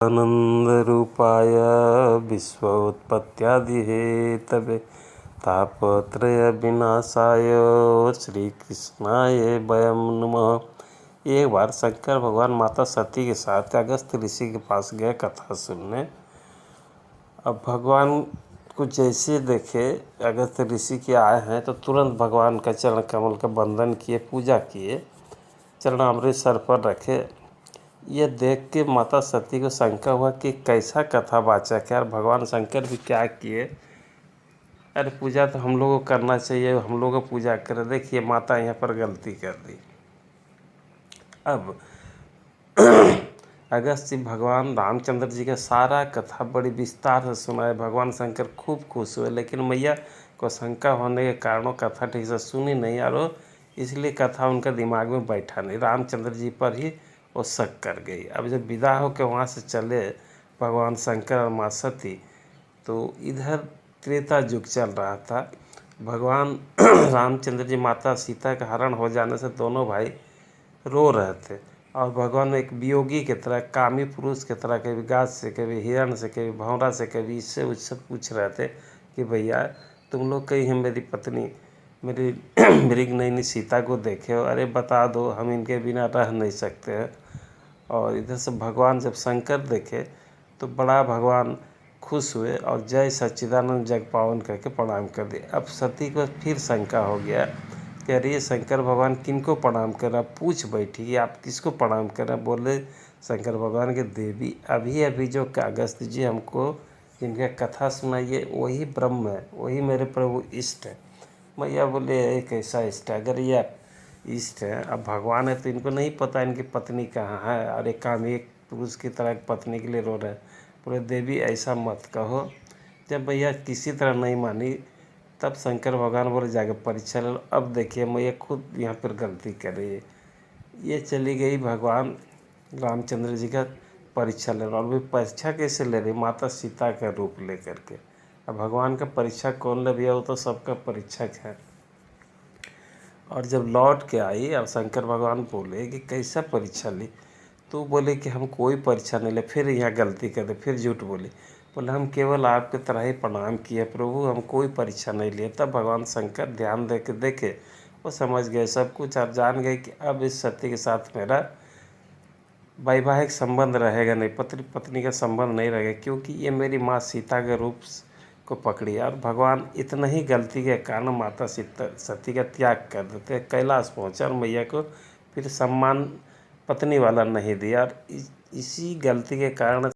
आनंदरूपाय विश्वोत्पत्त्यादिहेतवे तापत्रयविनाशाय श्रीकृष्णाय वयं नमः। एक बार शंकर भगवान माता सती के साथ अगस्त्य ऋषि के पास गए कथा सुनने। अब भगवान को जैसे देखे अगस्त्य ऋषि के आए हैं तो तुरंत भगवान का चरण कमल का बंदन किए, पूजा किए, चरणामृत सर पर रखे। ये देख के माता सती को शंका हुआ कि कैसा कथावाचक है, और भगवान शंकर भी क्या किए। अरे पूजा तो हम लोगों को करना चाहिए, हम लोगों को पूजा करें। देखिए माता यहाँ पर गलती कर दी। अब अगस्त्य भगवान रामचंद्र जी का सारा कथा बड़ी विस्तार से सुनाए। भगवान शंकर खूब खुश हुए, लेकिन मैया को शंका होने के कारण कथा ठीक से सुनी नहीं, और इसलिए कथा उनका दिमाग में बैठा नहीं। रामचंद्र जी पर ही वो शक कर गई। अब जब विदा होकर वहाँ से चले भगवान शंकर और माँ सती, तो इधर त्रेता युग चल रहा था। भगवान रामचंद्र जी माता सीता का हरण हो जाने से दोनों भाई रो रहे थे, और भगवान एक वियोगी की तरह, कामी पुरुष की तरह, कभी गाछ से, कभी हिरण से, कभी भौरा से, कभी इससे उससे पूछ रहे थे कि भैया तुम लोग कहीं हैं मेरी पत्नी, मेरी मृगनयनी सीता को देखे हो, अरे बता दो, हम इनके बिना रह नहीं सकते हैं। और इधर से भगवान जब शंकर देखे तो बड़ा भगवान खुश हुए और जय सच्चिदानंद जग पावन करके प्रणाम कर दिए। अब सती को फिर शंका हो गया कि अरे शंकर भगवान किनको प्रणाम कर रहा, पूछ बैठी कि आप किसको प्रणाम कर रहे हैं। बोले शंकर भगवान के देवी अभी अभी जो अगस्त्य जी हमको जिनका कथा सुनाइए वही ब्रह्म है, वही मेरे प्रभु इष्ट है। मैया बोले एक ऐसा इष्ट है, अगर ये इष्ट है, अब भगवान है तो इनको नहीं पता इनकी पत्नी कहाँ है, और एक कामी पुरुष की तरह पत्नी के लिए रो रहे हैं। बोले देवी ऐसा मत कहो। जब मैया किसी तरह नहीं मानी, तब शंकर भगवान बोले जाके परीक्षा ले लो। अब देखिए मैया खुद यहाँ पर गलती कर रही है। ये चली गई भगवान रामचंद्र जी का परीक्षा ले लो, और भी परीक्षा कैसे ले रही, माता सीता का रूप ले करके। अब भगवान का परीक्षा कौन ले भैया, वो तो सबका परीक्षक है। और जब लौट के आई, अब शंकर भगवान बोले कि कैसा परीक्षा ली, तो बोले कि हम कोई परीक्षा नहीं ले। फिर यहाँ गलती कर दे, फिर झूठ बोले। बोले हम केवल आपके तरह ही प्रणाम किए प्रभु, हम कोई परीक्षा नहीं लिए। तब भगवान शंकर ध्यान दे के देखे, वो समझ गए सब कुछ, और जान गए कि अब इस सती के साथ मेरा वैवाहिक संबंध रहेगा नहीं, पति पत्नी का संबंध नहीं रहेगा, क्योंकि ये मेरी माँ सीता के रूप को पकड़ी। और भगवान इतना ही गलती के कारण माता सीता सती का त्याग कर देते, कैलाश पहुँचा, और मैया को फिर सम्मान पत्नी वाला नहीं दिया। और इसी गलती के कारण